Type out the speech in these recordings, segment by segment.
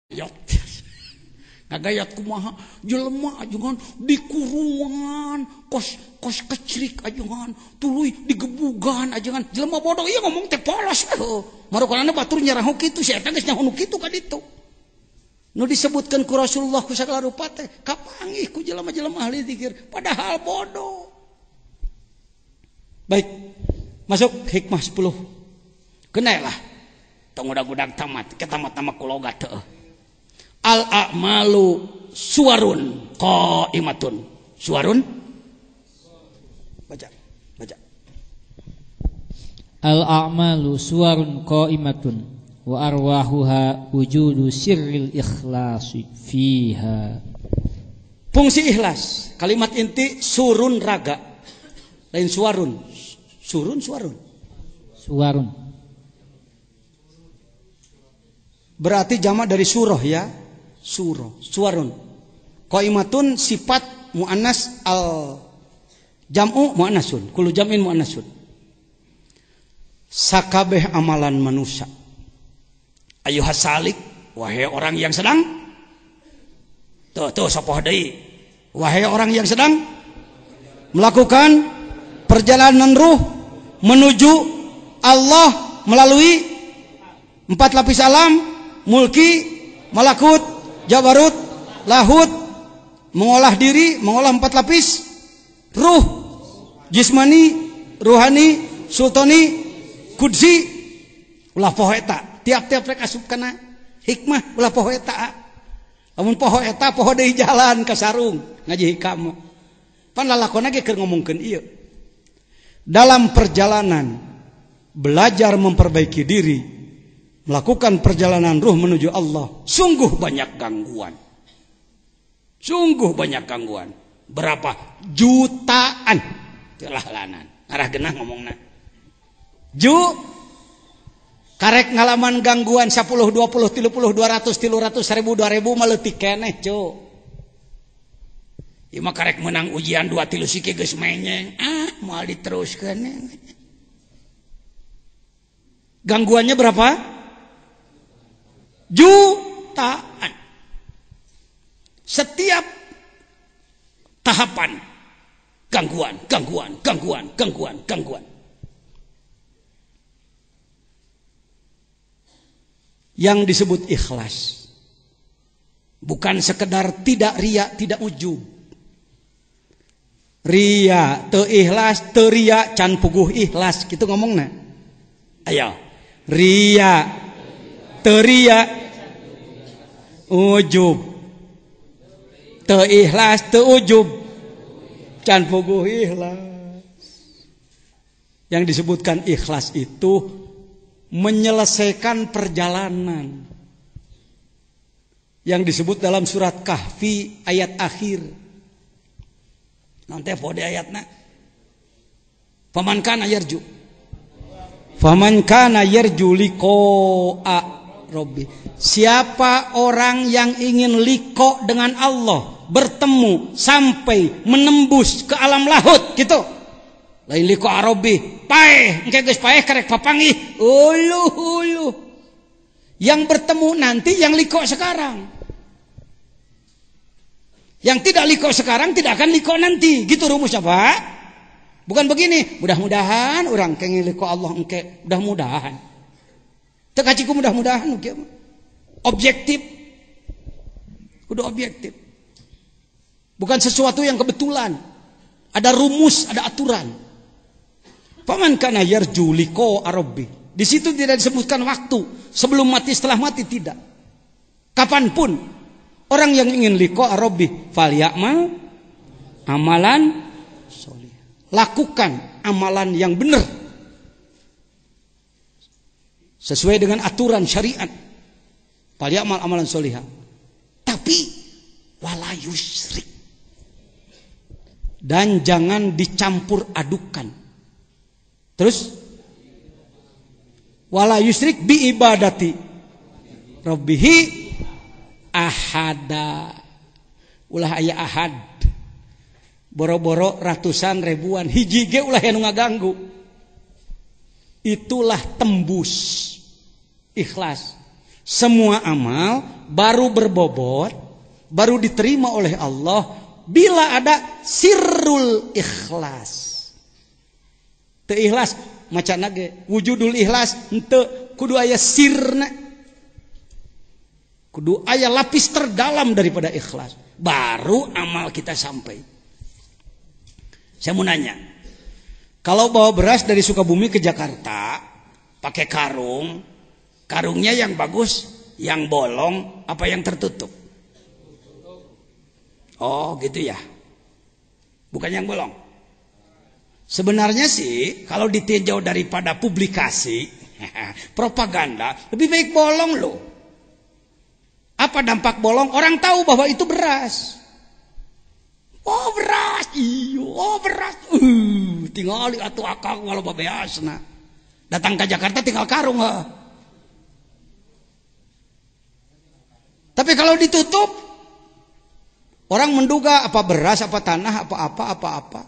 Ngagayat. Ngagayat kumaha jelema ajangan di kurungan, kos kecrik ajangan, tuluy digebugan ajangan. Jelema bodoh ieu ngomong teh polos heuh. Marokanana batur nyarah kitu si eta geus nyaho kitu ka ditu. Nu disebutkeun ku Rasulullah ku sagala rupa teh kapanggih ku jelema-jelema ahli zikir padahal bodoh. Baik, masuk hikmah 10. Kenalah tong udag-udag tamat, ketamat-tamat kulogat teuh. Al-a'malu suwarun qaimatun. Suwarun? Baca. Al-a'malu suwarun qaimatun wa arwahuha wujudu sirril ikhlasi fiha. Fungsi ikhlas. Kalimat inti surun raga. Lain suwarun. Surun suwarun. Suwarun. Berarti jamak dari surah ya. Surah, suwarun. Qaimatun sifat muannas al jam'u muannasun, kullu jam'in muannasun. Sakabeh amalan manusia. Ayuhas salik, wahai orang yang sedang tuh sapoh deui. Wahai orang yang sedang melakukan perjalanan ruh menuju Allah melalui 4 lapis alam, mulki, malakut, jabarut, lahut, mengolah diri, mengolah 4 lapis, ruh, jismani, ruhani, sultani, kudsi, ulah poho eta. Tiap-tiap rek asup kana hikmah ulah poho eta. Lamun poho eta poho deui jalan ka sarung ngaji hikam. Pan lalakonna ge keur ngomongkeun ieu. Dalam perjalanan belajar memperbaiki diri, melakukan perjalanan ruh menuju Allah, sungguh banyak gangguan. Sungguh banyak gangguan. Berapa? Jutaan. Telah lanan. Arah genah ngomongna. Karek ngalaman gangguan 10, 20, 30, 200, 300, 1000, 2000 maletik keneh, cu. Ieu mah karek menang ujian 2 3 siki geus menyeng. Moal diteruskeun. Gangguannya berapa? Jutaan. Setiap tahapan gangguan. Yang disebut ikhlas bukan sekedar tidak riya, tidak ujub. Riya teu ikhlas, teu riya can puguh ikhlas, kitu ngomongna. Ayo. Riya teu riya ujub. Teu ikhlas teu ujub can puguh ikhlas. Yang disebutkan ikhlas itu menyelesaikan perjalanan yang disebut dalam surat Kahfi ayat akhir. Nanti pode ayatna. Faman kana yarju liqa'a rabbi. Siapa orang yang ingin liqa dengan Allah, bertemu sampai menembus ke alam lahut gitu. Lain liqa arabi, paeh, engke geus paeh karek papanggih. Uluh. Yang bertemu nanti yang liqa sekarang. Yang tidak liqa sekarang tidak akan liqa nanti. Gitu rumusnya, Pak. Bukan begini, mudah-mudahan orang kenging liqa Allah engke, mudah-mudahan. Teu kaciku mudah-mudahan kieu mah. Objektif. Kudu objektif. Bukan sesuatu yang kebetulan. Ada rumus, ada aturan. Faman kana yarju liqa'a rabbi. Di situ tidak disebutkan waktu, sebelum mati, setelah mati, tidak. Kapanpun orang yang ingin liqa'a rabbi falyamal amalan sholih. Lakukan amalan yang benar sesuai dengan aturan syariat. Falyamal amalan sholihah. Tapi wala yusyrik. Dan jangan dicampur adukan. Terus wala yusyrik bi ibadati rabbihi ahada. Ulah aya ahad. Boro-boro ratusan ribuan hiji ge ulah anu ngaganggu. Itulah tembus ikhlas. Semua amal baru berbobot, baru diterima oleh Allah bila ada sirrul ikhlas. Teu ikhlas macana ge wujudul ikhlas henteu, kudu aya sirna. Kudu aya lapis terdalam daripada ikhlas, baru amal kita sampai. Saya mau nanya, kalau bawa beras dari Sukabumi ke Jakarta pakai karung, karungnya yang bagus, yang bolong apa yang tertutup? Oh gitu ya, bukan yang bolong. Sebenarnya sih kalau ditinjau daripada publikasi propaganda, lebih baik bolong loh. Apa dampak bolong? Orang tahu bahwa itu beras. Oh beras, iyo, oh beras. Tinggal atuh akang walau babeasna. Datang ke Jakarta tinggal karung ha. Tapi kalau ditutup, orang menduga apa beras, apa tanah, apa.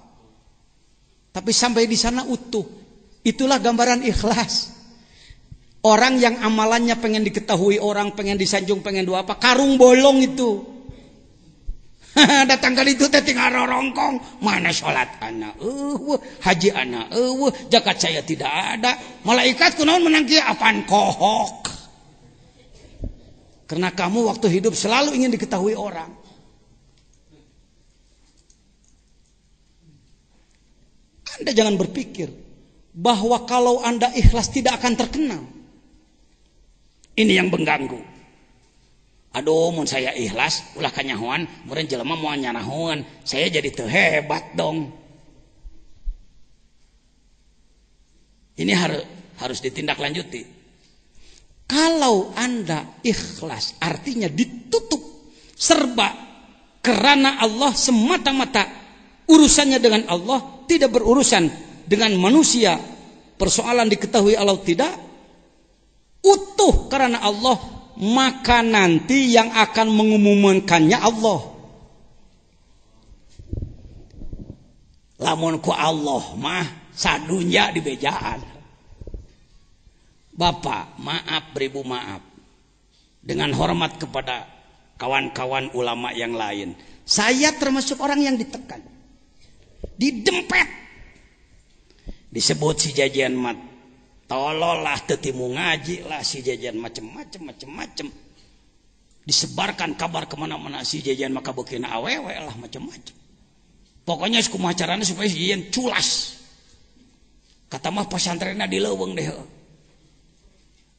Tapi sampai di sana utuh. Itulah gambaran ikhlas. Orang yang amalannya pengen diketahui orang, pengen disanjung, pengen dua apa, karung bolong itu. Datang kali itu teh tinggal rorongkong, mana sholat anak, haji anak, zakat saya tidak ada. Malaikat kunaon menang kieu apaan kohok. Karena kamu waktu hidup selalu ingin diketahui orang. Anda jangan berpikir bahwa kalau Anda ikhlas tidak akan terkenal. Ini yang mengganggu. Aduh, mun saya ikhlas, ulah kanyahoan, meureun jelema moal nyanahoan, saya jadi teu hebat dong. Ini harus ditindaklanjuti. Kalau Anda ikhlas, artinya ditutup serba karena Allah semata-mata, urusannya dengan Allah, tidak berurusan dengan manusia. Persoalan diketahui Allah tidak, utuh karena Allah, maka nanti yang akan mengumumkannya Allah. Lamun ku Allah mah sadunya di bejaan. Bapak maaf, beribu maaf, dengan hormat kepada kawan-kawan ulama yang lain, saya termasuk orang yang ditekan, didempet, disebut si jajan mat tolol lah, tetimu ngaji lah, si jajan macem-macem, disebarkan kabar kemana-mana si jajan maka bukina awewe lah macem-macem. Pokoknya kumaha carana supaya si jajan culas. Kata mah pesantrenna dileuweung deh.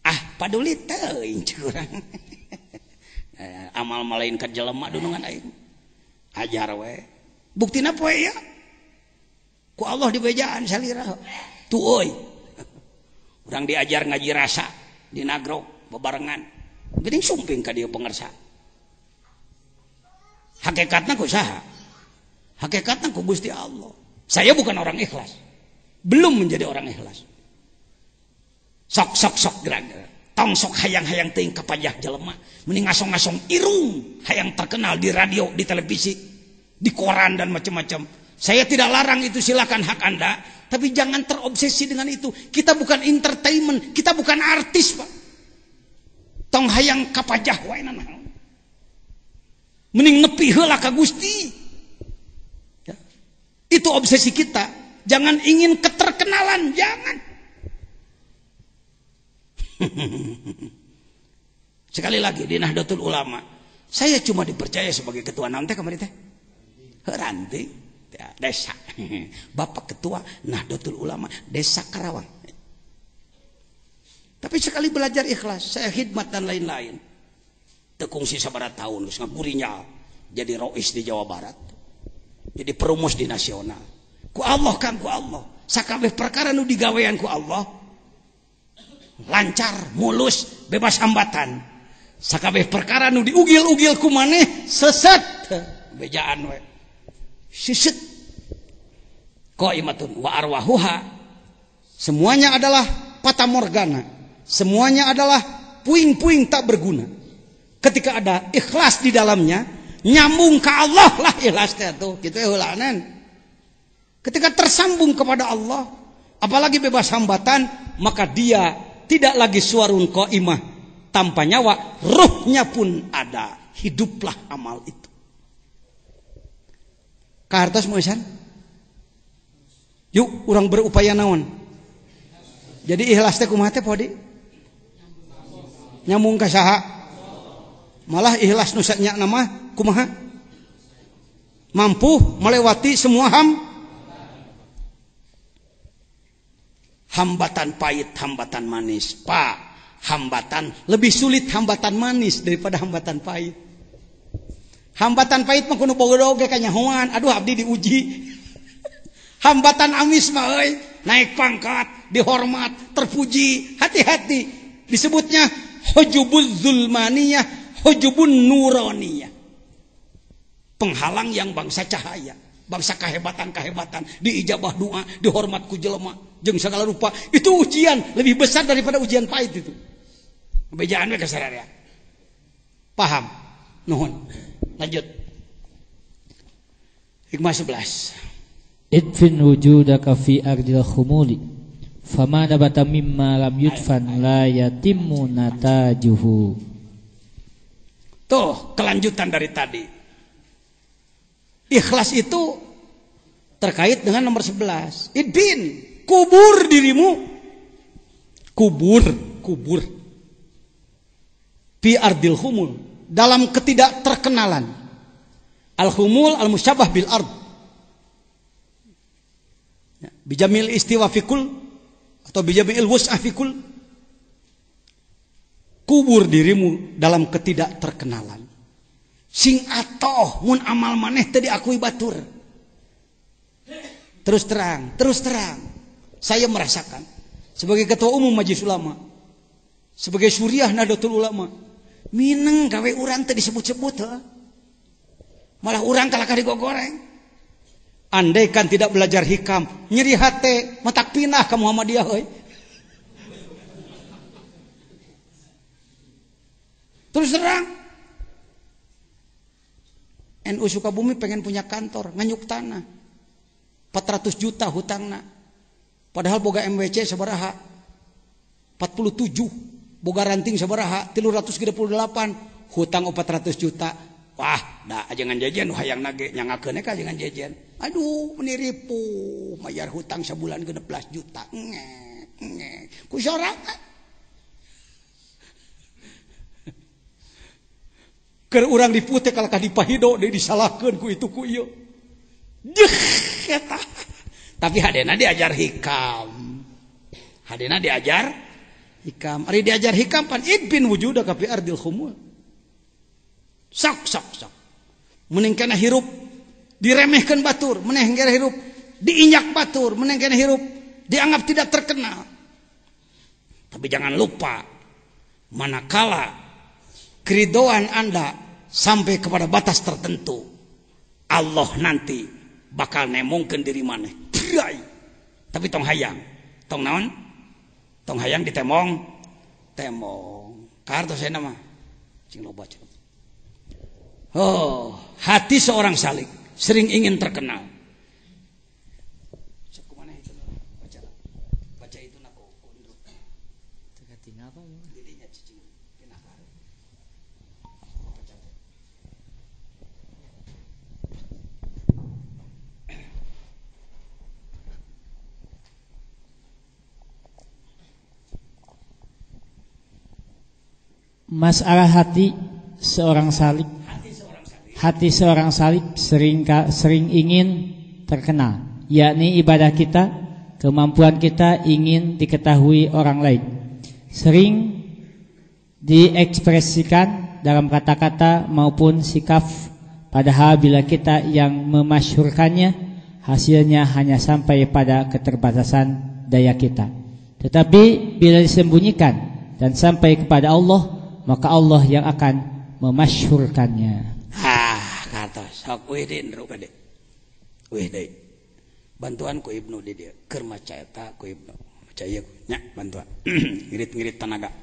Ah paduli teuing curang. Amal malain ka jelema dunungan aing. Ajar we. Buktina poe ya. Ku Allah dibejaan salira. Tu euy. Urang diajar ngaji rasa di Nagrog bebarengan. Geuning sumping ka dieu pengersa. Hakikatna ku saha? Hakikatna ku Gusti Allah. Saya bukan orang ikhlas. Belum menjadi orang ikhlas. Sok gerak. Tong sok hayang-hayang teuing kapajah jelema. Mending ngasong-ngasong irung hayang terkenal di radio, di televisi, di koran dan macam-macam. Saya tidak larang itu, silakan hak Anda. Tapi jangan terobsesi dengan itu. Kita bukan entertainment, kita bukan artis, Pak. Tong hayang kapajah wae naon. Mending nepi heula ka Gusti. Ya. Itu obsesi kita. Jangan ingin keterkenalan, jangan. Sekali lagi di Nahdlatul Ulama, saya cuma dipercaya sebagai ketua naon teh kamari teh? Ranting. Desa. Bapak ketua Nahdlatul Ulama Desa Karawang. Tapi sekali belajar ikhlas, saya khidmat dan lain-lain. Tekungsi sabaraha tahun geus ngagurinya jadi rois di Jawa Barat. Jadi perumus di nasional. Ku Allah kan ku Allah. Sakabeh perkara nu digawean ku Allah lancar, mulus, bebas hambatan. Sakabeh perkara nu diugil-ugil ku maneh sesat. Bejaan we. Sisit qaimatun wa arwahuha, semuanya adalah fata morgana, semuanya adalah puing-puing tak berguna. Ketika ada ikhlas di dalamnya, nyambung ke Allah lah ikhlas itu gitu heulanan. Ketika tersambung kepada Allah, apalagi bebas hambatan, maka dia tidak lagi suarun qaimah, tanpa nyawa, ruhnya pun ada. Hiduplah amal itu. Kahartos moesan. Yuk, orang berupaya naon. Jadi ikhlas teh kumaha teh podi? Nyambung ka saha? Malah ikhlas nu nya nama kumaha? Mampu melewati semua hambatan pahit, hambatan manis. Pak, hambatan lebih sulit hambatan manis daripada hambatan pahit. Hambatan pahit mah kudu bogodoge ka nyahoan. Aduh abdi diuji. Hambatan amis mah euy, naik pangkat, dihormat, terpuji, hati-hati. Disebutnya hujubuz zulmaniyah, hujubun nuraniyah. Penghalang yang bangsa cahaya, bangsa kehebatan-kehebatan, diijabah doa, dihormat ku jelema, jeung segala rupa. Itu ujian lebih besar daripada ujian pahit itu. Bejaan we kasararea. Paham? Nuhun. Lanjut. Hikmah 11. Idfin wujudaka fi ardil khumuli fama nabata mimma lam yudfan la yatimmu natajuhu. Tuh kelanjutan dari tadi. Ikhlas itu terkait dengan nomor 11. Idfin, kubur dirimu. Kubur. Fi ardil khumul, dalam ketidakterkenalan. Al-khumul al-musyabah bil ard. Bijamil istiwa fikul atau bijamil wus'ah fikul. Kubur dirimu dalam ketidakterkenalan. Sing atoh mun amal maneh teu diakui batur. Terus terang. Saya merasakan sebagai ketua umum Majelis Ulama, sebagai suriah Nahdlatul Ulama, mineng gawe urang teu disebut-sebut heuh. Malah urang kalakah digogoreng. Andai kan tidak belajar hikam, nyeri hate, matak pinah ka Muhammadiyah euy. Terus terang. NU Sukabumi pengen punya kantor, nganyuk tanah. 400 juta hutangna. Padahal boga MWC sabaraha? 47. Boga ranting sabaraha? 338. Hutang 400 juta. Wah, dah ajangan jajan hayang nage nyangakeun ka ajangan jajan. Aduh, meniripu. Mayar hutang sebulan 16 juta. Ku sorangan. Keur urang diputek kalakah dipahido deui disalahkeun ku itu ku ieu. Eta. Tapi hadena diajar hikam. Ari diajar hikam pan idbin wujudaka fi ardil khumul. Sok. Mending kana hirup diremehkeun batur, meneh kana hirup diinjak batur, meneh kana hirup dianggap tidak terkenal. Tapi jangan lupa manakala keridhaan Anda sampai kepada batas tertentu, Allah nanti bakal nemongkeun diri maneh. Tapi tong hayang, tong naon? Tong hayang ditemong. Kartosena mah cing loba. Oh, hati seorang salik sering ingin terkenal. Baca itu nak undur. Tinggal apa? Didinya cicing pinah. Masalah hati seorang salib. Hati seorang salib sering ingin terkenal, yakni ibadah kita, kemampuan kita ingin diketahui orang lain. Sering diekspresikan dalam kata-kata maupun sikap, padahal bila kita yang memasyhurkannya, hasilnya hanya sampai pada keterbatasan daya kita. Tetapi bila disembunyikan dan sampai kepada Allah, maka Allah yang akan memasyhurkannya. Kartos sok Wihidin ru kade. Wihidin. Bantuan ku Ibnu di dieu. Keur maca eta ku Ibnu. Maca ieu nya bantuan. Ngirit-ngirit tenaga.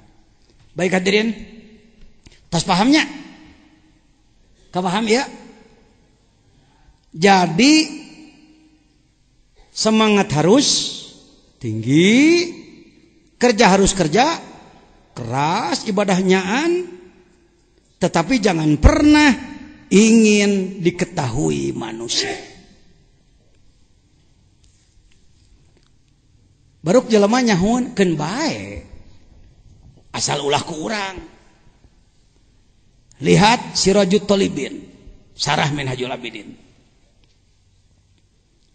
Baik hadirin. Tas pahamnya? Kapaham ya? Jadi semangat harus tinggi, kerja harus kerja, keras ibadahnyaan, tetapi jangan pernah ingin diketahui manusia. Baruk jelema nyahunkeun bae asal ulah ku urang. Lihat Sirajut Thalibin, Syarah Minhajul Abidin.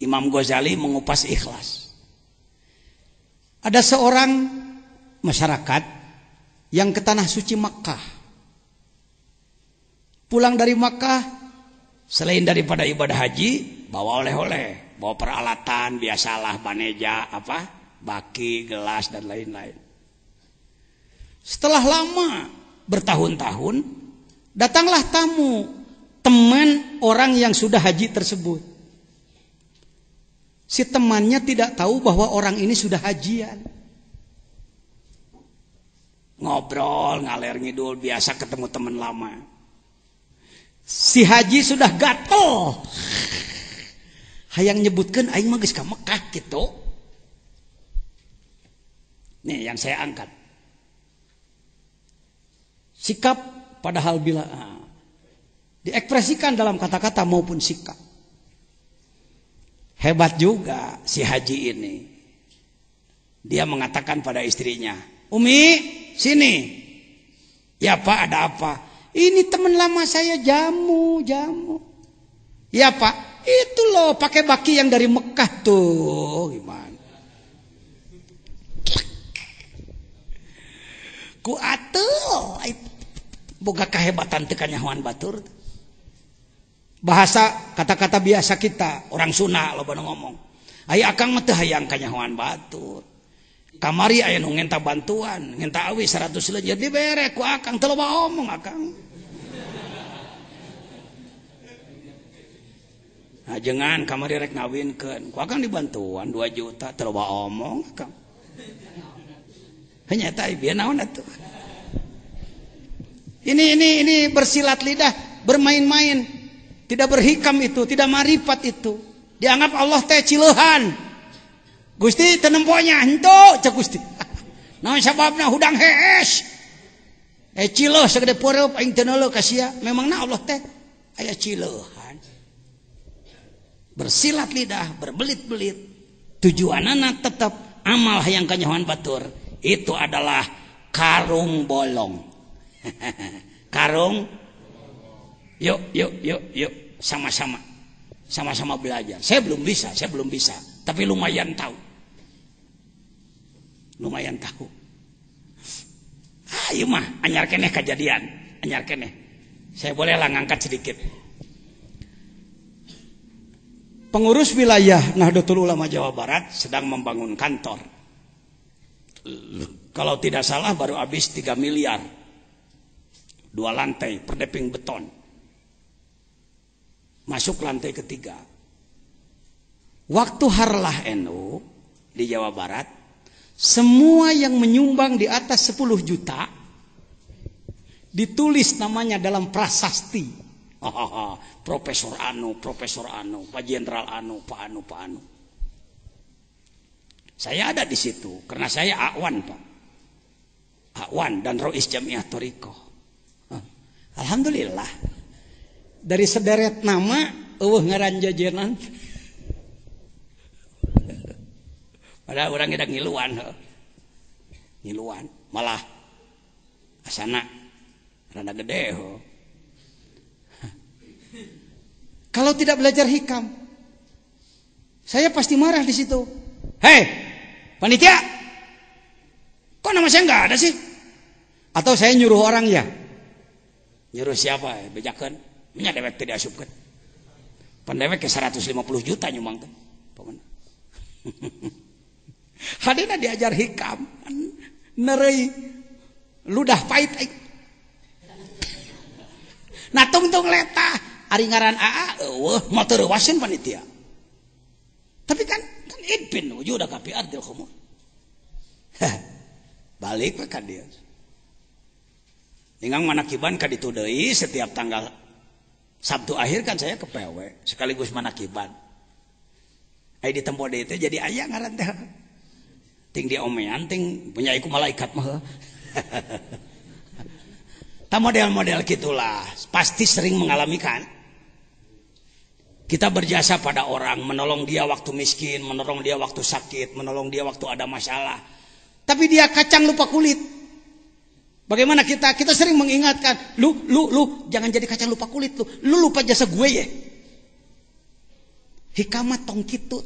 Imam Ghazali mengupas ikhlas. Ada seorang masyarakat yang ke tanah suci Makkah. Pulang dari Makkah, selain daripada ibadah haji, bawa oleh-oleh, bawa peralatan, biasalah baneja, baki, gelas dan lain-lain. Setelah lama bertahun-tahun, datanglah tamu, teman orang yang sudah haji tersebut. Si temannya tidak tahu bahwa orang ini sudah hajian. Ngobrol, ngaler ngidul, biasa ketemu teman lama. Si haji sudah gatel. Hayang nyebutkeun aing mah geus ka Mekah gitu. Nih yang saya angkat. Sikap padahal bila diekspresikan dalam kata-kata maupun sikap. Hebat juga si haji ini. Dia mengatakan pada istrinya, "Umi, sini." "Ya Pak, ada apa?" "Ini teman lama saya jamu." "Ya Pak, itu loh pakai baki yang dari Mekah tuh." Gimana? Ku atuh boga kahebatan teu kanyahoan batur. Bahasa kata-kata biasa kita orang Sunda loba nu ngomong. Aya akang mah teu hayang kanyahoan batur. Kamari aya nu ngenta bantuan, ngenta awi 100 leunjeun dibere ku akang teu loba omong akang. Ajengan kamari rek ngawinkeun, ku akang dibantuan 2 juta teu loba omong akang. Hanya eta ieu naon atuh. Ini bersilat lidah, bermain-main. Tidak berhikam itu, tidak marifat itu. Dianggap Allah teh cileuhan. Gusti teu nemponya henteu cek Gusti. Naon sababna hudang hees. Cileuh sagede peureup aing teu neuleuh ka sia. Memangna Allah teh aya cileuhan. Bersilat lidah, berbelit-belit. Tujuanana tetap amal hayang kanyahoan batur. Itu adalah karung bolong. Karung. Yuk, sama-sama belajar. Saya belum bisa, tapi lumayan tahu. Ayo mah, anyar keneh kejadian, anyar keneh. Saya boleh lah ngangkat sedikit. Pengurus wilayah Nahdlatul Ulama Jawa Barat sedang membangun kantor. Kalau tidak salah baru habis 3 miliar. 2 lantai, perdeping beton. Masuk lantai ketiga. Waktu Harlah NU di Jawa Barat, semua yang menyumbang di atas 10 juta ditulis namanya dalam prasasti. Profesor Anu, Pak Jenderal Anu, Pak Anu. Saya ada di situ karena saya Akwan, Pak. Akwan dan Rois Jamiah Thoriqoh. Alhamdulillah. Dari sederet nama ngaran jajanan. Padahal orang ngidang ngiluan. Malah asana rada gede. Kalau tidak belajar hikam, saya pasti marah di situ. Hei, panitia, kok nama saya nggak ada sih? Atau saya nyuruh orang ya? Nyuruh siapa? Bejakan, nya dewek tidak asupkan. Pendewek ke 150 juta nyumang tuh. Hadina diajar hikam, nerei ludah pahit. Nah tungtung letah. Ari ngaran AA, motor wasin panitia. Tapi kan idpin udah kapi ardil khumur. Balik ke dia. Ingang manakiban ka ditu deui setiap tanggal Sabtu akhir kan saya ke PW sekaligus manakiban. Ai di tempo deui teh jadi aya ngaran teh. Ting diomean ting punya iku malaikat mah. Tak model-model gitulah, pasti sering mengalami kan. Kita berjasa pada orang, menolong dia waktu miskin, menolong dia waktu sakit, menolong dia waktu ada masalah. Tapi dia kacang lupa kulit. Bagaimana kita sering mengingatkan, lu jangan jadi kacang lupa kulit lu lupa jasa gue ya. Hikamat tong kitu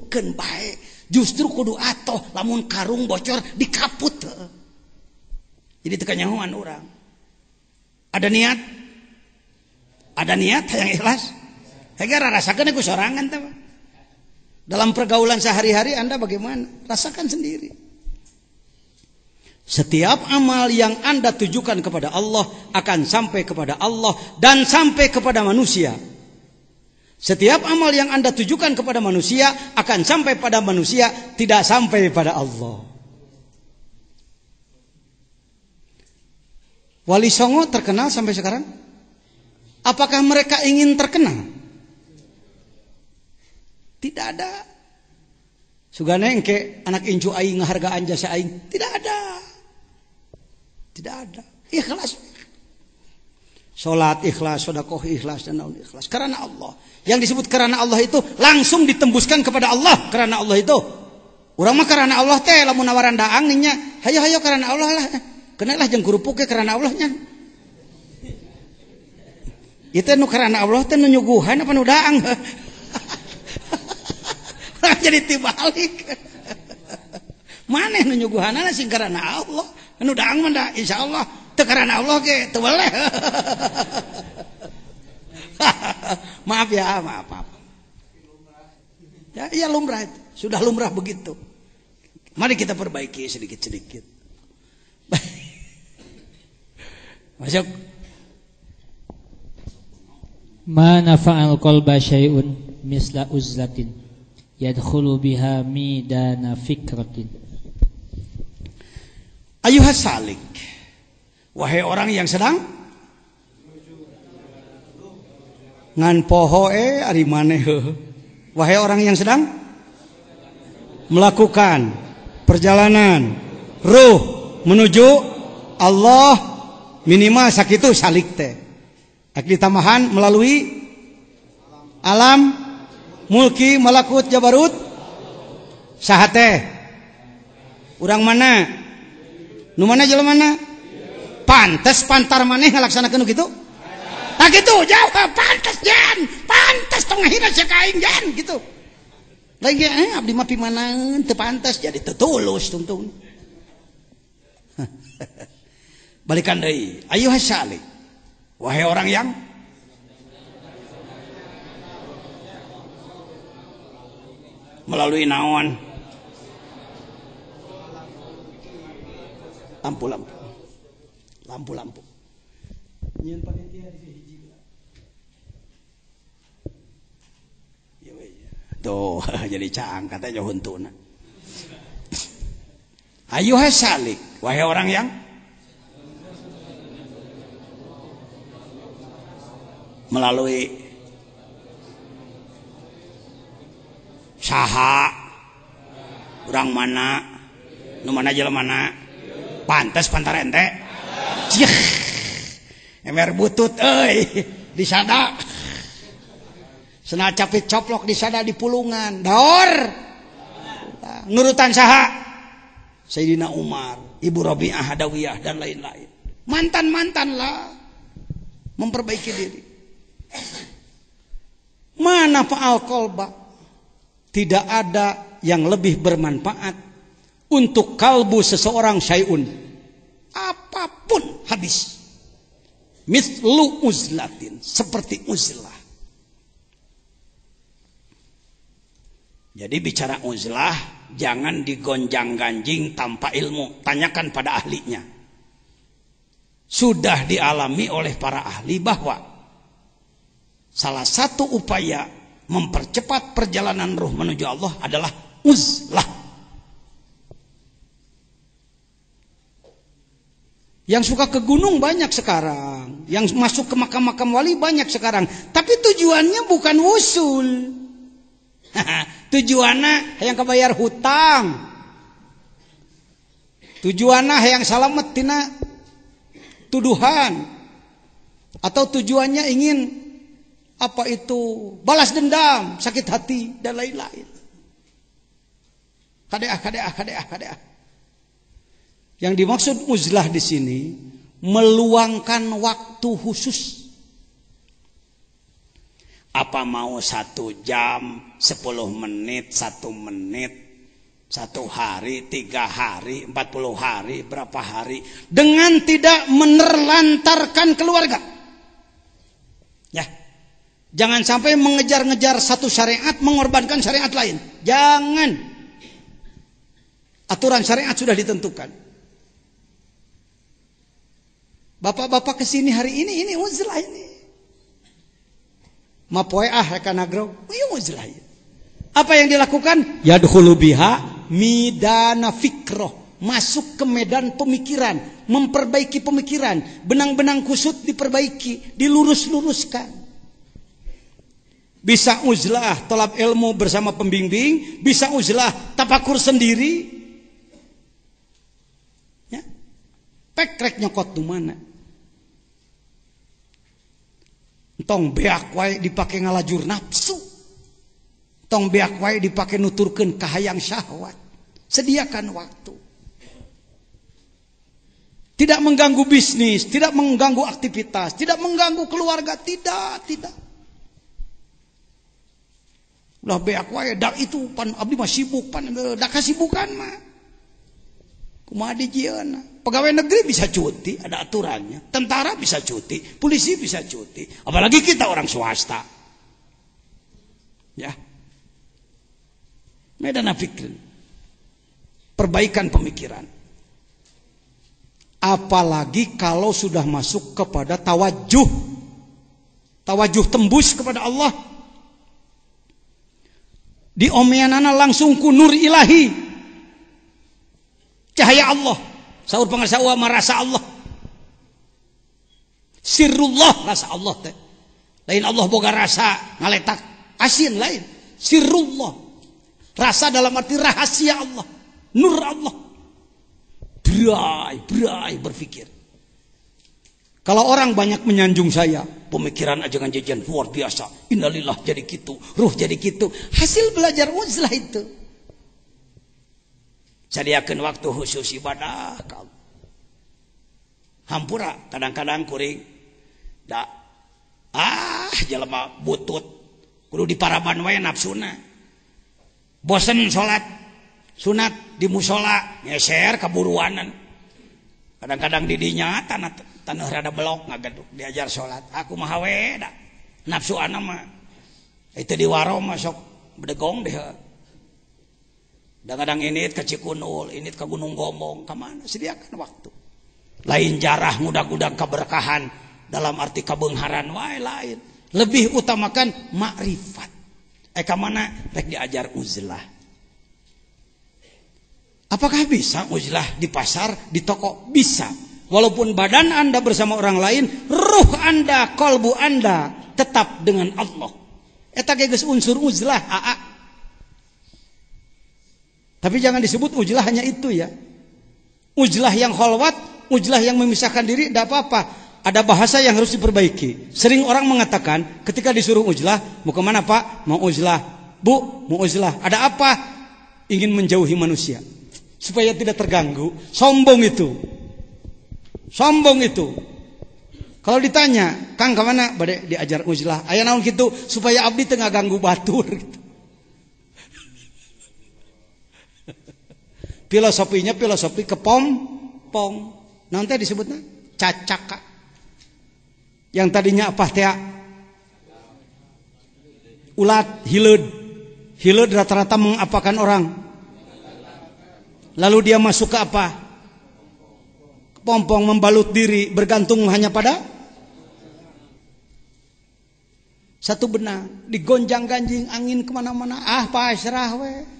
keun bae. Justru kudu atoh lamun karung bocor dikaput. Jadi teu kanyahoan urang. Ada niat hayang ikhlas. Hegara rasakeun ku sorangan teh. Dalam pergaulan sehari-hari Anda bagaimana? Rasakan sendiri. Setiap amal yang Anda tujukan kepada Allah akan sampai kepada Allah dan sampai kepada manusia. Setiap amal yang Anda tujukan kepada manusia akan sampai pada manusia, tidak sampai pada Allah. Wali Songo terkenal sampai sekarang? Apakah mereka ingin terkenal? Tidak ada. Sugana engke anak incu aing ngahargaan jasa aing, tidak ada. Tidak ada. Ikhlas. Salat ikhlas, sedekah ikhlas dan naon ikhlas karena Allah. Yang disebut karena Allah itu langsung ditembuskan kepada Allah karena Allah itu. Urang mah karena Allah teh lamun nawaran daang nya, hayo karena Allah lah. Kenalah jeung kurupuk karena Allah nya. Itu nu karena Allah teh nu nyuguhan apa nu daang. Jadi tibalik. Maneh nu nyuguhanana sing karena Allah, nu daang mah da insyaallah teu karena Allah ge teu boleh. Maaf. Ya, iya lumrah itu. Sudah lumrah begitu. Mari kita perbaiki sedikit-sedikit. Masuk. Ma nafa'al qalba syai'un misla uzlatin yadkhulu biha midana fikratin. Ayuhas salik. Wahai orang yang sedang ngan poho ari maneh. Wahai orang yang sedang melakukan perjalanan ruh menuju Allah, minimal sakitu salik teh. Ak ditamahan melalui alam mulki malakut jabarut saha teh? Urang mana? Nu mana jelema mana? Pantes pantar maneh ngalaksanakeun kitu? Tak gitu, jawab pantes jan, pantes tong ngahina sia ka aing jan gitu. Lagi abdi mah pimanaeun teu pantes jadi teu tulus tungtung. Balikan deui, ayuhas salik. Wahai orang yang melalui naon? Lampu. Nyeun panitia di hiji. Ya we. Tuh, jadi caang katanya huntuna. Ayuhas salik, wahai orang yang melalui saha urang mana nu mana jelema mana pantes pantar ente cih emer butut euy disada cenah capit coplok disada di pulungan daor nurutan saha Sayyidina Umar, Ibu Rabi'ah Hadawiyah dan lain-lain. Mantan-mantan lah memperbaiki diri. Mana fa'al qalba? Tidak ada yang lebih bermanfaat untuk kalbu seseorang syai'un. Apapun habis. Mithlu uzlatin, seperti uzlah. Jadi bicara uzlah jangan digonjang-ganjing tanpa ilmu, tanyakan pada ahlinya. Sudah dialami oleh para ahli bahwa salah satu upaya mempercepat perjalanan ruh menuju Allah adalah uzlah. Yang suka ke gunung banyak sekarang, yang masuk ke makam-makam wali banyak sekarang, tapi tujuannya bukan wusul. Tujuannya yang kebayar hutang. Tujuanna hayang salamet tina tuduhan, atau tujuannya ingin apa itu balas dendam, sakit hati dan lain-lain. Kadeah. Yang dimaksud uzlah di sini meluangkan waktu khusus. Apa mau 1 jam, 10 menit, 1 menit, 1 hari, 3 hari, 40 hari, berapa hari, dengan tidak menerlantarkan keluarga. Ya, jangan sampai mengejar-ngejar satu syariat mengorbankan syariat lain. Jangan. Aturan syariat sudah ditentukan. Bapak-bapak kesini hari ini uzlah ini. Mapoe rekan agro, uzlah. Apa yang dilakukan? Yadkhulu biha midana fikroh, masuk ke medan pemikiran, memperbaiki pemikiran, benang-benang kusut diperbaiki, dilurus-luruskan. Bisa uzlah tolab ilmu bersama pembimbing, bisa uzlah tafakur sendiri. Ya. Pekrek nyokot di mana? Tong beak wae dipake ngalajur nafsu. Tong beak wae dipake nuturkeun kahayang syahwat. Sediakan waktu. Tidak mengganggu bisnis, tidak mengganggu aktivitas, tidak mengganggu keluarga, tidak. Ulah beak wae dak itu pan abdi mah sibuk pan dak kasibukan mah. Kumaha dijieuna? Pegawai negeri bisa cuti, ada aturannya. Tentara bisa cuti, polisi bisa cuti. Apalagi kita orang swasta. Ya. Medan fikir. Perbaikan pemikiran. Apalagi kalau sudah masuk kepada tawajuh. Tawajuh tembus kepada Allah. Di omyanana langsung ku nur ilahi. Cahaya Allah. Saur pangarsawa merasa Allah. Sirrullah rasa Allah teh. Lain Allah boga rasa ngaletak asin lain. Sirrullah. Rasa dalam arti rahasia Allah. Nur Allah. Berai berpikir. Kalau orang banyak menyanjung saya, pemikiran ajangan jajan luar biasa. Innalillah jadi gitu, ruh jadi gitu. Hasil belajar uzlah itu. Sadiakeun waktu khusus ibadah. Hampura kadang-kadang kuring da jelema butut kudu diparaban wae nafsuna. Bosen salat sunat di musola ngeser kaburuanan. Kadang-kadang di dinya tanah rada belok ngagaduk diajar salat. Aku mah we da nafsu ana mah itu di waro mah sok bedegong deh. Kadang-kadang init ke Cikunul, init ke Gunung Gombong, kemana? Sediakan waktu. Lain jarah ngudag-ngudag keberkahan dalam arti kebeungharan wae lain. Lebih utamakan makrifat. Kemana? Rek diajar uzlah. Apakah bisa uzlah di pasar, di toko? Bisa. Walaupun badan Anda bersama orang lain, ruh Anda, kolbu Anda tetap dengan Allah. Eta geus unsur uzlah, Tapi jangan disebut uzlah hanya itu ya. Uzlah yang khalwat, uzlah yang memisahkan diri, tidak apa-apa. Ada bahasa yang harus diperbaiki. Sering orang mengatakan ketika disuruh uzlah, mau kemana Pak? Mau uzlah. Bu, mau uzlah. Ada apa? Ingin menjauhi manusia. Supaya tidak terganggu. Sombong itu. Kalau ditanya, Kang kemana? Bade diajar uzlah. Aya naon gitu supaya abdi teu ngaganggu batur gitu. Filosofinya filosofi kepompong. Nanti disebutnya cacaka. Yang tadinya apa teh? Ulat, hileud. Hileud rata-rata mengapakan orang. Lalu dia masuk ke apa? Kepompong, membalut diri, bergantung hanya pada satu benang. Digonjang-ganjing angin kemana-mana. Pasrah we.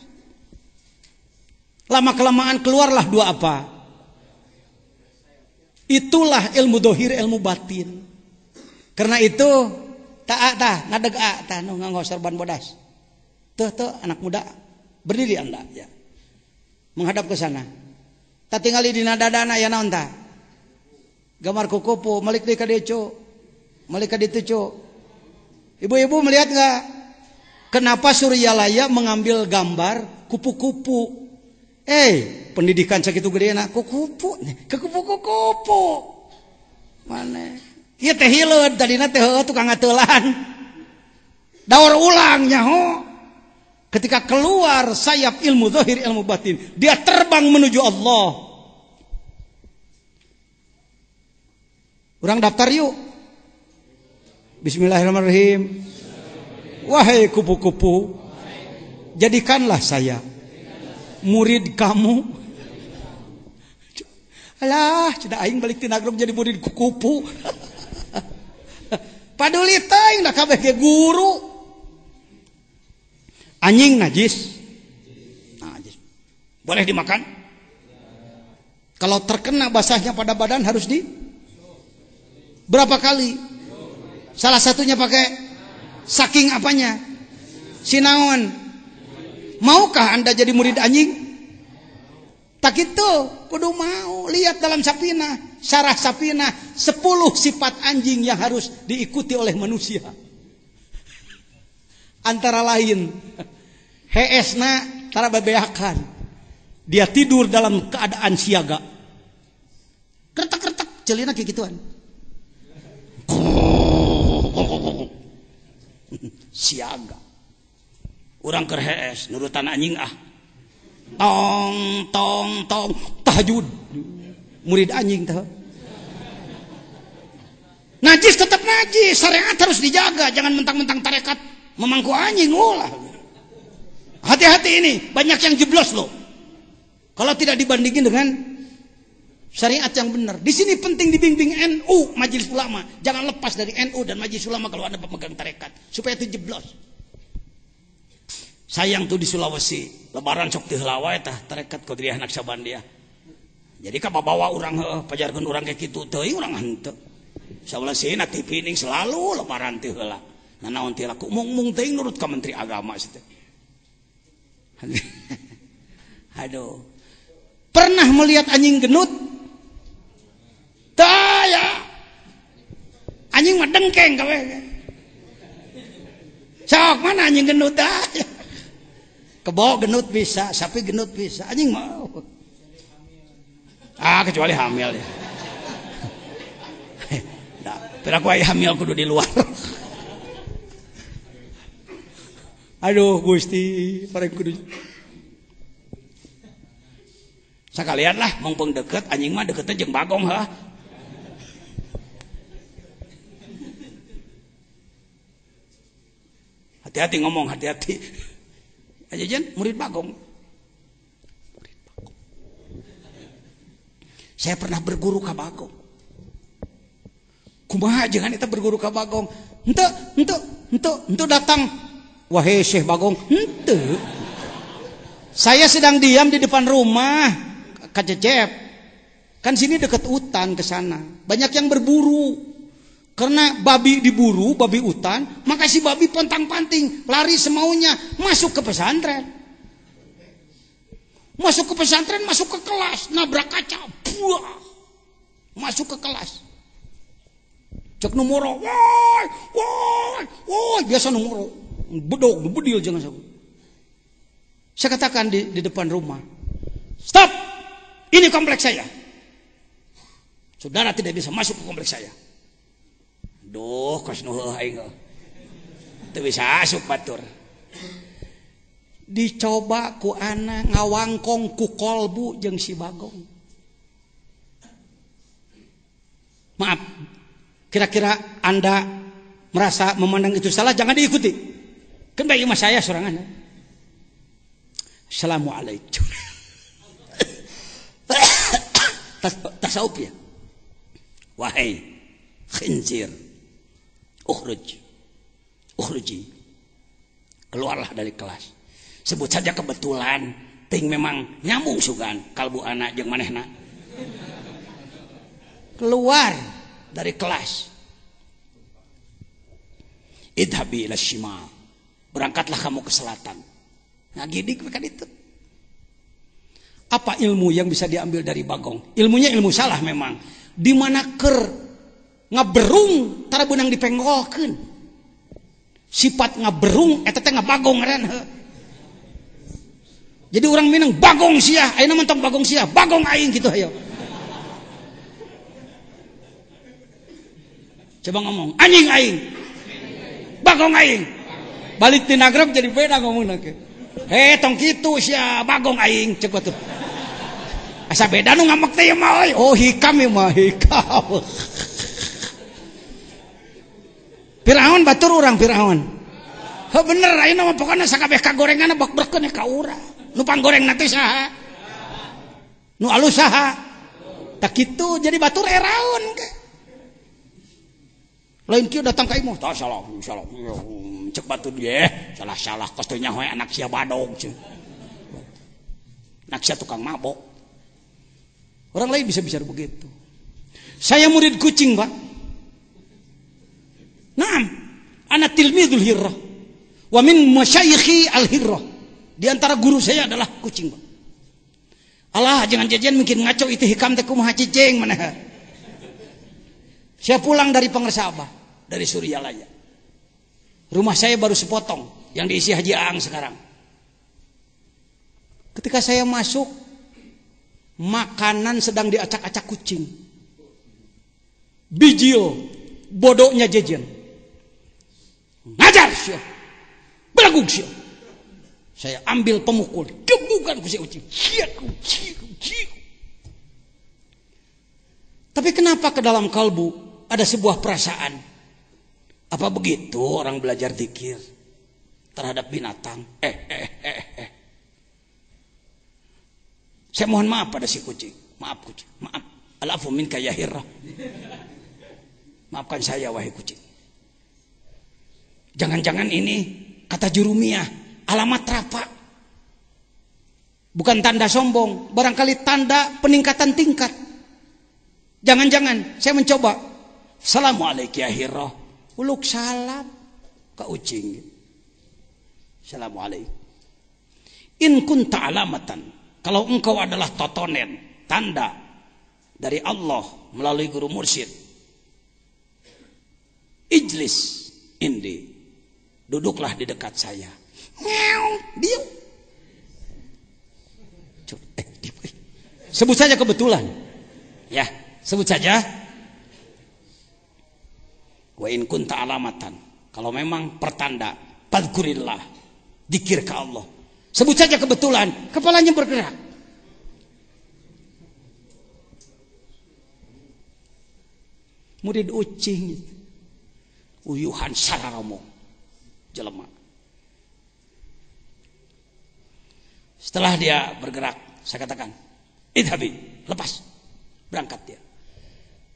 Lama-kelamaan keluarlah dua apa? Itulah ilmu dohir, ilmu batin. Karena itu ngadeg nu nganggo serban bodas. Tuh anak muda, berdiri Anda ya. Menghadap ke sana. Tak tinggali dina dadana ya naon tah? Gambar kukupu, malik deui ka dieu, Cuk. Malik ka ditu, Cuk. Ibu-ibu melihat enggak? Kenapa Suryalaya mengambil gambar kupu-kupu? Pendidikan sakitu gedeuna kukupu, ke kupu-kupu. Mana? Ieu teh hileud, tadina teh tukang ngateulan. Daur ulang nyaho. Ketika keluar sayap ilmu zahir, ilmu batin, dia terbang menuju Allah. Urang daftar yuk. Bismillahirrahmanirrahim. Wahai kupu-kupu, jadikanlah saya murid kamu. Alah, cenah aing balik ti nagrog jadi murid kupu. Paduli teuing da kabeh ge guru. Anjing najis. Najis. Boleh dimakan? Kalau terkena basahnya pada badan harus berapa kali? Salah satunya pakai saking apanya? Sinaon. Maukah Anda jadi murid anjing? Tak itu, kudu mau. Lihat dalam Sapinah, syarah Sapinah, 10 sifat anjing yang harus diikuti oleh manusia. Antara lain, heesna tara bebeakan. Dia tidur dalam keadaan siaga. Kertek-kertek, celina kayak gituan. Siaga. Urang keur hees nurutan anjing ah. Tong tong tong tahajud. Murid anjing teh. Najis tetap najis, syariat harus dijaga, jangan mentang-mentang tarekat memangku anjing ulah. Hati-hati ini, banyak yang jeblos loh. Kalau tidak dibandingin dengan syariat yang benar. Di sini penting dibimbing NU, Majelis Ulama. Jangan lepas dari NU dan Majelis Ulama kalau Anda pemegang tarekat, supaya itu jeblos. Sayang tuh di Sulawesi, lebaran sok teu heula wae tah tarekat Qadiriyah Naqsabandiyah. Jadi ka bawa urang pajarkeun urang kayak kitu teuing urang henteu. Saulesina TV ning selalu lebaran teu heula. Nah naon teh laku mung teuing nurut ka Menteri Agama situ. Aduh. Pernah melihat anjing genut? Tah ya. Anjing mah dengkeng gawe. Sok mana anjing genut dah. Kebo genut bisa, sapi genut bisa, anjing mau. Kecuali hamil ya. Nah, pira ku aya hamil kudu di luar. Aduh Gusti, pareng kudu. Sakalian lah, mumpung deket, anjing mah deketnya jeung bagong ha. Hati-hati ngomong, hati-hati. Aja jen murid bagong. Saya pernah berguru ka bagong. Kumaha jangan kita berguru ka bagong. Ente datang. Wahai Syekh Bagong, ente. Saya sedang diam di depan rumah Kacecep. Kan sini dekat hutan ke sana. Banyak yang berburu. Karena babi diburu, babi hutan, maka si babi pontang-panting, lari semaunya, masuk ke pesantren. Masuk ke pesantren, masuk ke kelas, nabrak kaca, buah. Masuk ke kelas. Cek nomoro, woi, biasa nomoro. Bedog, bedil jangan sampai. Saya katakan di depan rumah, stop, ini kompleks saya. Saudara tidak bisa masuk ke kompleks saya. Duh, kos nuheuh aing. Teu bisa asup batur. Dicoba ku anak ngawangkong ku kolbu jeung si Bagong. Maaf. Kira-kira Anda merasa memandang itu salah, jangan diikuti. Kan bayi mas saya sorangan. Assalamualaikum. Tasawuf ya. Wahai khinzir, ukhruji, keluarlah dari kelas. Sebut saja kebetulan, ting memang nyambung sugan kalbu anak jeung manehna. Keluar dari kelas. Idhabi ila shimal, berangkatlah kamu ke selatan. Ngagidik mereka itu. Apa ilmu yang bisa diambil dari bagong? Ilmunya ilmu salah memang. Di mana ker ngaberung tara beunang dipenggolkeun. Sifat ngaberung eta teh ngabagong ngaranna. Jadi orang Minang bagong sia, ayeuna mentok bagong sia, bagong aing gitu ayo. Coba ngomong, anjing aing. Bagong aing. Balik ti nagrab jadi beda ngomongna ke. Tong kitu sia bagong aing ceuk atuh. Asa beda nu ngamek teh mah euy. Oh hikam ieu mah hikam. Firaun batur urang Firaun. Heuh bener ayeuna mah pokona sakabeh kagorenganna bak-berkeun ka urang. Nu panggoreng nanti saha? Nu alus saha? Tak kitu jadi batur eraun ke. Lain kieu datang ka imah, tah salah. Cek batur ge, salah kos teh nyaho anak sia badog ceuk. Anak sia tukang mabok. Orang lain bisa bicara begitu. Saya murid kucing, Pak. Naam, ana tilmidul hirrah. Wa min masyayikhi al-hirrah. Di antara guru saya adalah kucing, Pak. Allah, jangan jajan mungkin ngaco itu hikam teh kumaha cicing maneh. Saya pulang dari Pangersabah, dari Suryalaya. Rumah saya baru sepotong yang diisi Haji Aang sekarang. Ketika saya masuk, makanan sedang diacak-acak kucing. Bijil, bodohnya jajan. Ngajar sih. Belagung sih. Saya ambil pemukul, gebukan ku si kucing. Tapi kenapa ke dalam kalbu ada sebuah perasaan? Apa begitu orang belajar zikir terhadap binatang? Saya mohon maaf pada si kucing. Maaf kucing, maaf. Alafu minka ya hirrah. Maafkan saya wahai kucing. Jangan-jangan ini kata jurumiyah, alamat rafa. Bukan tanda sombong, barangkali tanda peningkatan tingkat. Jangan-jangan saya mencoba. Assalamualaikum ya hirrah. Uluk salam ke ucing. Assalamualaikum. In kunta alamatan. Kalau engkau adalah totonen, tanda dari Allah melalui guru mursyid. Ijlis indi. Duduklah di dekat saya. Diam. Sebut saja kebetulan. Ya, sebut saja. Wa in kunta alamatan. Kalau memang pertanda, fadhkurillah. Dzikir ke Allah. Sebut saja kebetulan, kepalanya bergerak. Murid ucing. Uyuhan sararamo. Jelema. Setelah dia bergerak, saya katakan, idhabi, lepas. Berangkat dia.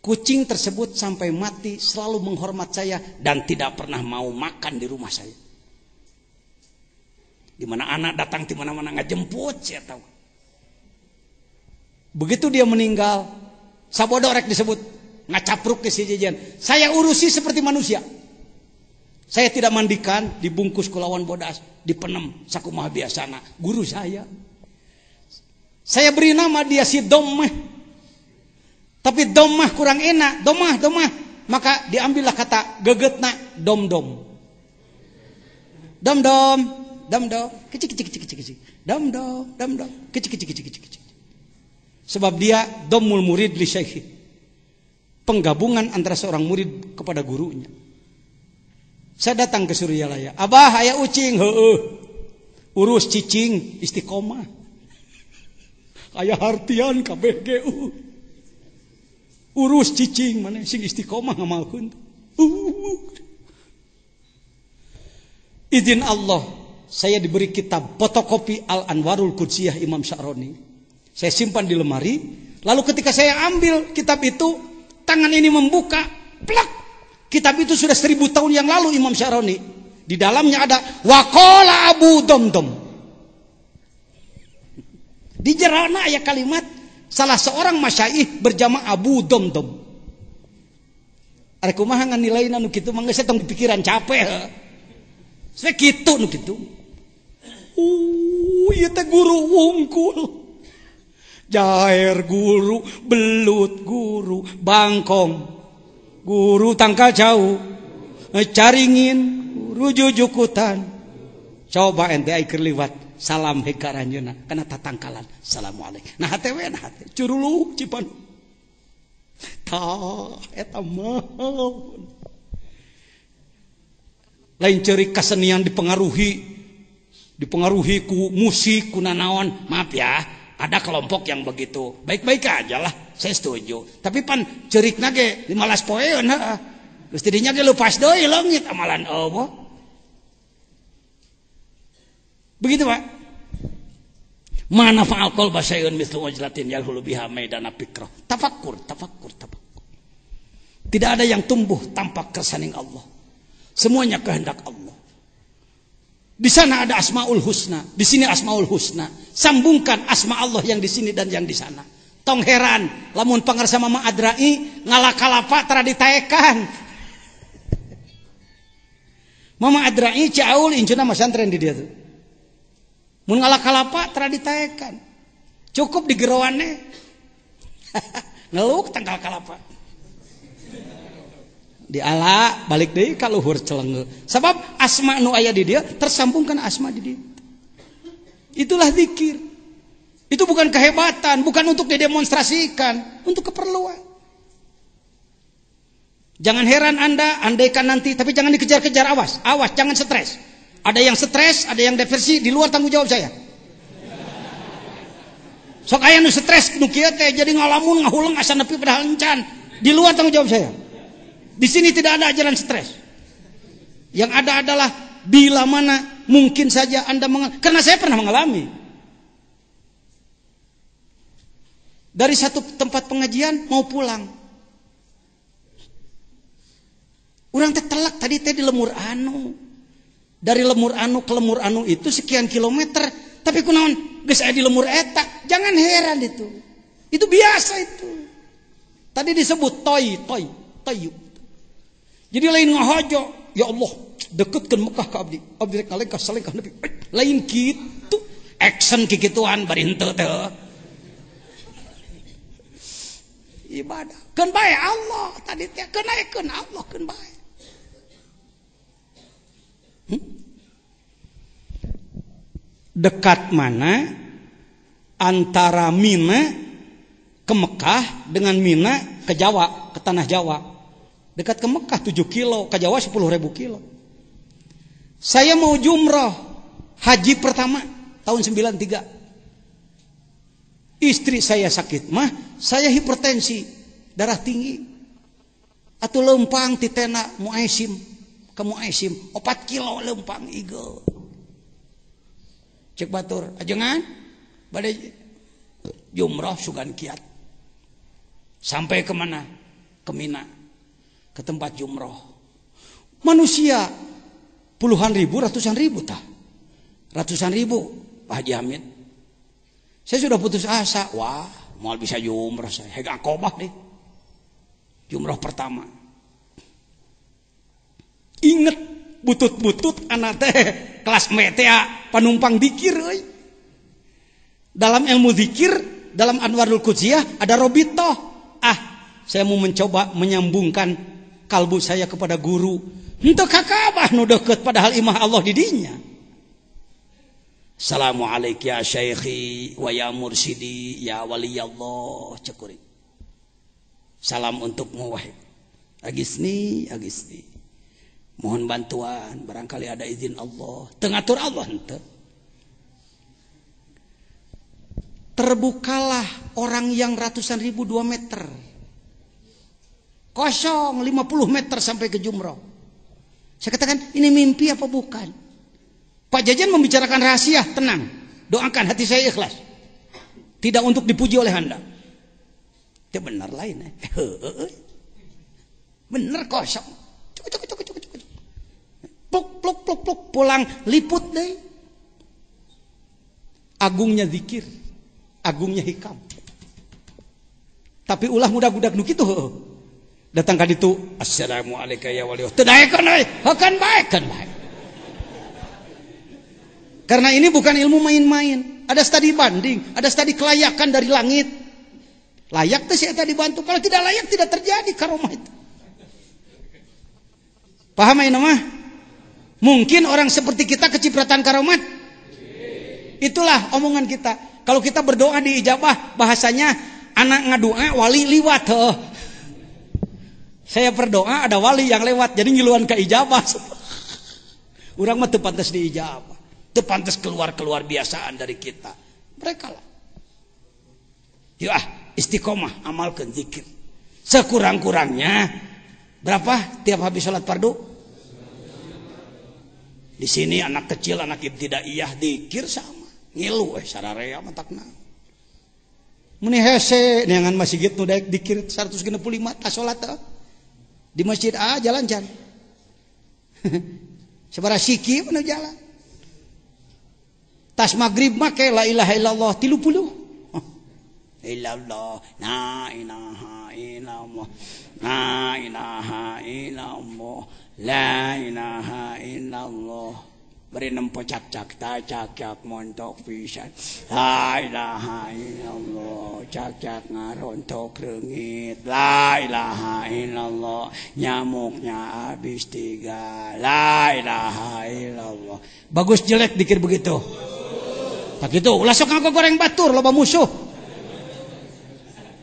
Kucing tersebut sampai mati selalu menghormat saya dan tidak pernah mau makan di rumah saya. Di mana anak datang di mana-mana ngajemput, saya tahu. Begitu dia meninggal, sabodorek disebut, ngacapruk ke si jajan. Saya urusi seperti manusia. Saya tidak mandikan, dibungkus kulawan bodas, dipenem sakumaha biasana. Guru saya. Saya beri nama dia si Domah. Tapi Domah kurang enak, Domah. Maka diambillah kata gegetna dom-dom. Dom-dom, kecik. Dom-dom, kecik. Sebab dia domul murid li syekhi. Penggabungan antara seorang murid kepada gurunya. Saya datang ke Suryalaya. Abah aya ucing, heueuh. Urus cicing istiqomah. Aya hartian kabeh ge. Urus cicing mana sing istiqomah ngamalkeun. Izin Allah, saya diberi kitab fotokopi Al-Anwarul Qudsiyah Imam Sya'roni. Saya simpan di lemari. Lalu ketika saya ambil kitab itu, tangan ini membuka, plak. Kitab itu sudah 1000 tahun yang lalu Imam Sya'roni. Di dalamnya ada waqala Abu Domdom. Di jerana aya kalimat salah seorang masyaikh berjama Abu Domdom. Are kumaha nganilaina nu kitu mah geus tong pikiran capek. Saya kitu nu kitu. Ieu teh guru wungkul. Jaher guru, belut guru, bangkong guru, tangkal jauh, caringin guru, jujukutan. Coba ente keur liwat salam hekaranjeuna kana tatangkalan. Assalamualaikum. Nah hate we nah hate curuluk cipan. Tah eta mah. Lain ceurik kasenian dipengaruhi ku musik, ku nanaon. Maaf ya, ada kelompok yang begitu. Baik-baik aja lah, saya setuju. Tapi pan ceurikna ge 15 poeun heuh. Geus tidinya ge leupas deui leungit amalan Allah. Begitu, Pak. Mana fa'al qalba syai'un mithlu wajlatin yahulu biha maidana fikrah. Tafakkur. Tidak ada yang tumbuh tanpa kesaning Allah. Semuanya kehendak Allah. Di sana ada Asmaul Husna, di sini Asmaul Husna. Sambungkan asma Allah yang di sini dan yang di sana. Tong heran, lamun pangarsa Mama Adrai ngalakalapa tara ditaekan. Mama Adrai Ciaul incuna masantren di dia tuh. Mun ngalakalapa tara ditaekan. Cukup digerowane. Ngeluk tanggal kalapa. Di ala balik deui ka luhur celenge. Sabab asma nu aya di dia tersambungkan asma di dia. Itulah zikir. Itu bukan kehebatan, bukan untuk didemonstrasikan, untuk keperluan. Jangan heran Anda andaikan nanti, tapi jangan dikejar-kejar, awas, jangan stres. Ada yang stres, ada yang depresi, di luar tanggung jawab saya. Sok aya nu stres nu kieu teh jadi ngalamun ngahuleng asa nepi padahal encan, di luar tanggung jawab saya. Di sini tidak ada ajaran stres. Yang ada adalah bila mana mungkin saja Anda karena saya pernah mengalami. Dari satu tempat pengajian mau pulang. Urang teh telak tadi teh di Lemur Anu. Dari Lemur Anu ke Lemur Anu itu sekian kilometer, tapi kunaon geus aya di Lemur eta. Jangan heran itu. Itu biasa itu. Tadi disebut toy. Jadi lain ngahajo, ya Allah, deketkeun Mekah ka abdi. Abdi rek ngalengkah salengkah nepi. Lain kitu, action kikituan bari henteu teh. Ibadah. Keun bae Allah tadi teh kenaikeun Allah keun bae. Dekat mana antara Mina ke Mekah dengan Mina ke Jawa, ke tanah Jawa? Dekat ke Mekah 7 kilo, ke Jawa 10.000 kilo. Saya mau jumrah haji pertama tahun 93. Istri saya sakit mah, saya hipertensi, darah tinggi. Atuh leumpang ti tenda Muaisim, ke Muaisim 4 kilo leumpang igel. Cek batur, ajengan bade jumrah sugan kiat. Sampai ke mana? Ke Mina. Ke tempat jumroh. Manusia puluhan ribu, ratusan ribu tah. Ratusan ribu, Pak Haji Hamid. Saya sudah putus asa. Wah, mau bisa jumroh saya. Hega akobah deh. Jumroh pertama. Ingat butut-butut anak teh kelas metea panumpang dikir euy. Dalam ilmu zikir, dalam Anwarul Qudsiyah ada robitoh. Saya mau mencoba menyambungkan kalbu saya kepada guru. Henteu kakabah nu deukeut padahal imah Allah di dinya. Assalamualaikum ya syaikhi wa ya mursidi ya waliyallah cekuri. Salam untukmu wahai Agisni. Mohon bantuan barangkali ada izin Allah. Tengatur Allah henteu. Terbukalah orang yang ratusan ribu 2 meter. Kosong 50 meter sampai ke jumroh. Saya katakan ini mimpi apa bukan? Pak Jajan membicarakan rahasia, tenang. Doakan hati saya ikhlas. Tidak untuk dipuji oleh Anda. Itu benar lain. Benar kosong. Cuk. Pluk. Pulang liput deh. Agungnya zikir. Agungnya hikam. Tapi ulah mudah-mudah nu kitu. Datang ka ditu, assalamualaikum ya wali. Teu daekeun euy, kan baik. Karena ini bukan ilmu main-main. ada studi banding, ada studi kelayakan dari langit. Layak tuh saya dibantu. Kalau tidak layak tidak terjadi karomah itu. Paham ya nama? Mungkin orang seperti kita kecipratan karomat. Itulah omongan kita. Kalau kita berdoa diijabah, bahasanya anak ngadua wali liwat. Saya berdoa ada wali yang lewat, jadi ngiluan ke ijabah. Urang mah teu pantes diijabah. Teu pantes keluar biasaan dari kita. Mereka lah. Ya, istiqomah amalkeun zikir. Sekurang-kurangnya berapa tiap habis salat fardu? Di sini anak kecil, anak ibtidaiyah zikir sama. Ngilu sararea mah takna. Muni hese neangan masjid nu daek zikir 165 tas salat di masjid A jalan can. Sabaraha siki mana jalan. Tas maghrib make la ilaha illallah 30. Illallah, la ilaha illallah, la ilaha illallah, la ilaha illallah. Beri nempo cak-cak cak-cak montok pisan. La ilaha illallah, cak-cak ngarontok reungit. La ilaha illallah, nyamuknya habis 3. La ilaha illallah. Bagus jelek dikir begitu. Tak gitu, ulah sok ngagok goreng batur loba musuh.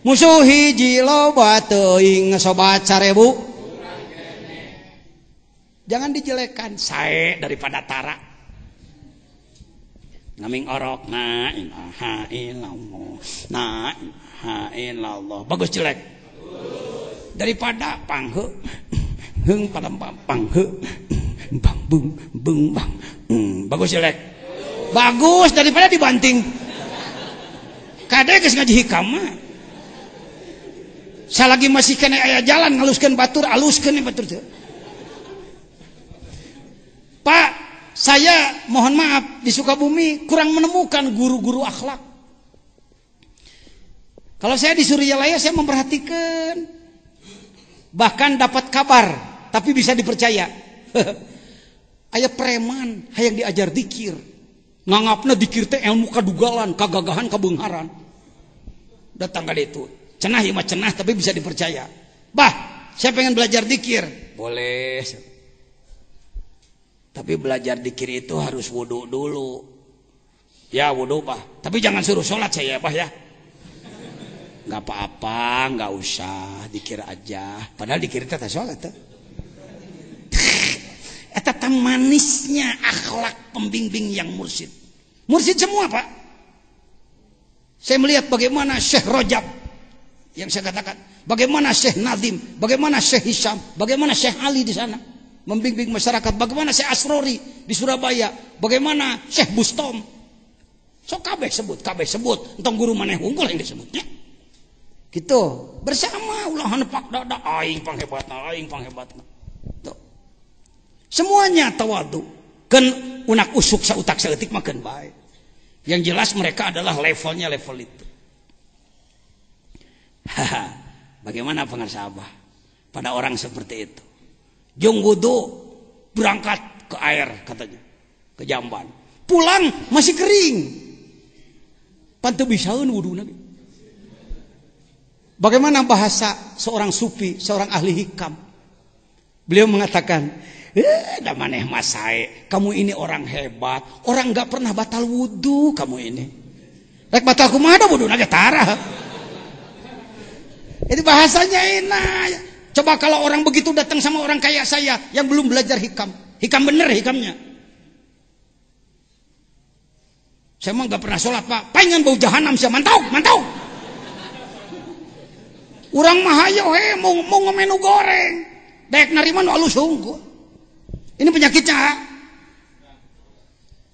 Musuh hiji loba teuing sobat 1000. Jangan dijelekan, sae daripada tara. Ngaming orok, la ilaha illallah, la ilaha illallah. Bagus jelek? Daripada panghe, heung pada panghe, bang bung bung bang. Bagus jelek? Bagus daripada dibanting. Kade geus ngaji hikam mah. Salagi masih kena aya jalan ngaluskeun batur, aluskeun batur teh. Pak, saya mohon maaf di Sukabumi kurang menemukan guru-guru akhlak. Kalau saya di Suryalaya saya memperhatikan, bahkan dapat kabar, tapi bisa dipercaya. Aya preman hayang diajar dikir, nganggapna dikir teh ilmu kadugalan, kagagahan, kabeungharan. Datang ka ditu, cenah ieu mah cenah tapi bisa dipercaya. Bah, saya pengen belajar dikir, boleh. Tapi belajar dikir itu harus wudu dulu. Ya wudu Pak. Tapi jangan suruh sholat saya Pak ya. Gak apa-apa, gak usah dikir aja. Padahal dikir itu tak sholat. Eta manisnya akhlak pembimbing yang mursyid. Mursyid semua Pak. Saya melihat bagaimana Syekh Rajab yang saya katakan, bagaimana Syekh Nazim, bagaimana Syekh Hisham, bagaimana Syekh Ali di sana membimbing masyarakat, bagaimana Syekh Asrori di Surabaya, bagaimana Syekh Bustom. So kabeh sebut, entong guru maneh unggul yang disebutnya. Gitu, bersama ulah hanepak dada aing panghebatna. Tuh. Semuanya tawadu. Keun unak usuk sautak saeutik mah keun bae. Yang jelas mereka adalah levelnya level itu. Bagaimana pengasabah pada orang seperti itu? Jong wudu berangkat ke air katanya, ke jamban. Pulang masih kering. Pantu bisaeun wuduna. Bagaimana bahasa seorang sufi, seorang ahli hikam? Beliau mengatakan, da maneh masae, kamu ini orang hebat, orang enggak pernah batal wudu kamu ini. Rek batal kumaha da wuduna ge tara. Itu bahasanya enak. Coba kalau orang begitu datang sama orang kayak saya yang belum belajar hikam. Hikam bener hikamnya. Saya emang gak pernah sholat Pak. Pengen bau jahanam saya. Mantau. Urang mah hayo mau ngomenu goreng. Daek narima nu alus hungku. Ini penyakitnya.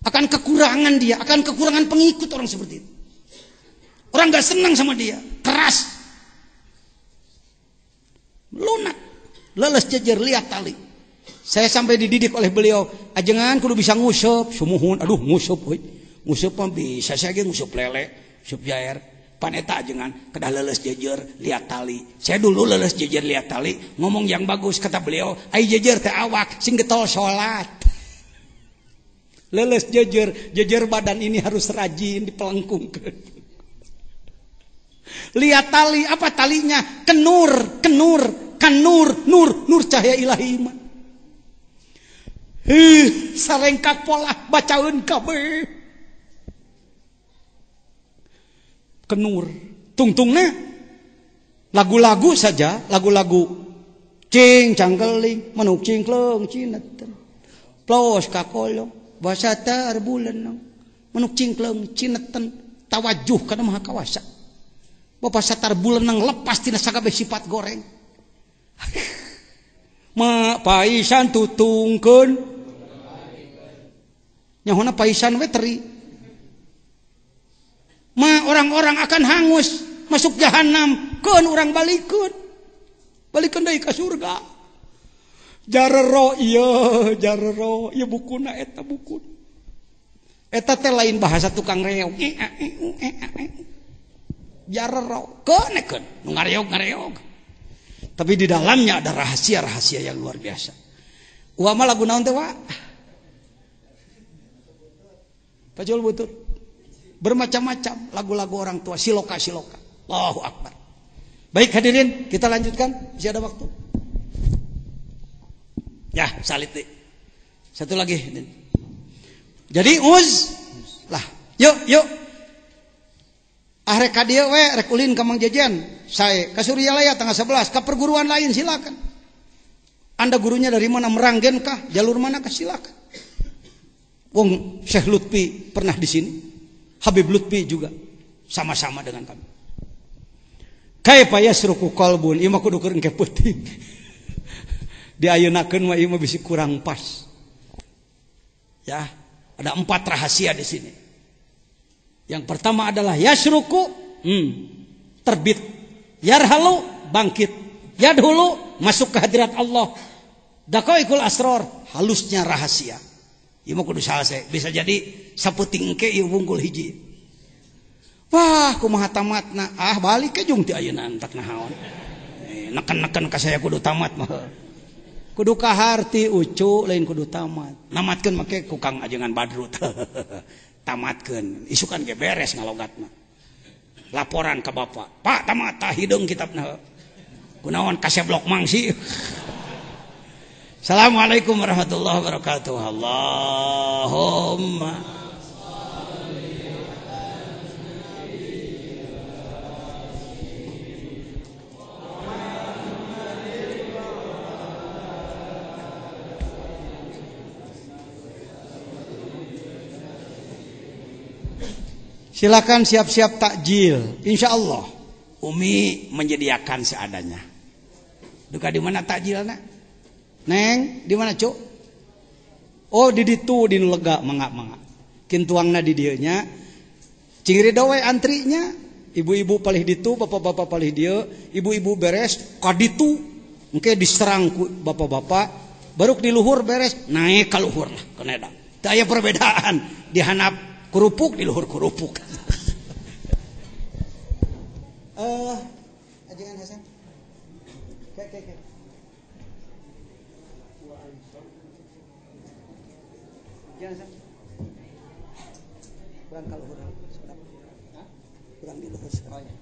Akan kekurangan dia. Akan kekurangan pengikut orang seperti itu. Orang gak senang sama dia. Keras. Lunak, leles jejer lihat tali. Saya sampai dididik oleh beliau, ajengan kudu bisa ngusup, sumuhun, aduh ngusup mah bisa saya ge ngusup lele, ngusup jair. Paneta ajengan kedah leles jejer lihat tali. Saya dulu leles jejer lihat tali, ngomong yang bagus kata beliau, ai jejer teh awak sing getol salat. Leles jejer badan ini harus rajin dipelengkungkan. Lihat tali, apa talinya? Kenur, nur cahaya ilahi iman. Sarengkak pola bacaun kabeh. Kenur, tungtungnya lagu-lagu saja, lagu-lagu cing cangkeling, manuk cingkleng cineten. Plos kakolong, bahasa tar bulan manuk cingkleng cineten tawajuh kana maha kawasa. Bapak satar bulan nang lepas tina sakabeh sifat goreng. Ma paisan tutungkeun. Nyahona paisan we teri. Ma orang-orang akan hangus masuk jahanam, keun urang balikeun. Balikeun deui ka surga. Jarero ieu bukuna eta bukun. Eta teh lain bahasa tukang reog. Jarero keun nu ngareog. Tapi di dalamnya ada rahasia-rahasia yang luar biasa. Uama lagu naon teh wa? Pajul butut. Bermacam-macam lagu-lagu orang tua, siloka. Allahu Akbar. Baik hadirin, kita lanjutkan. Masih ada waktu. Ya, salit deh. Satu lagi. Jadi lah, yuk. Rek ka dieu we, rek ulin ka Mang Jejen. Sae ka Suryalaya tanggal 11, ka perguruan lain silakan. Anda gurunya dari mana, Meranggen kah? Jalur mana kah, silakan. Wong Syekh Lutfi pernah di sini. Habib Lutfi juga sama-sama dengan kami. Kaifa yasruku qalbun, ieu mah kudu keur engke peuting. Diayeuna-keun mah ieu mah bisi kurang pas. Ya, ada 4 rahasia di sini. Yang pertama adalah yasruku, terbit. Yarhalu, bangkit. Yadhulu, masuk ke hadirat Allah. Daqaiqul asrar, halusnya rahasia. Ieu mah kudu salse. Bisa jadi saputing engke ieu wungkul hiji. Wah, kumaha tamatna? Balik ke jeung ti ayeuna entak naon. Neken-neken ka saya kudu tamat mah. Kudu kaharti ucu lain kudu tamat. Namatkeun make ku Kang Ajengan Badrut. Tamatkeun, isukan ge beres ngalogatna. Laporan ke bapak, Pak tamat tah hideung kitabna. Kunaon kaseblok mangsi. Assalamualaikum warahmatullahi wabarakatuh. Allahumma silakan siap-siap takjil. Insya Allah Umi menyediakan seadanya. Duka di mana takjilna? Neng, di mana cuk? Oh di ditu di lega mangga. Kintuangna di dieu nya. Cingiri we antrinya. Ibu-ibu palih ditu, bapak-bapak palih dieu. Ibu-ibu beres ka ditu. Engke diserang ku bapak-bapak. Baru di luhur beres, naik ka luhur lah keneda. Teu aya perbedaan. Dihanap kerupuk di luhur kerupuk. Ajengan Hasan. Oke. Jangan Hasan. Kurang kalau kurang. Kurang di luhur. Oh ya.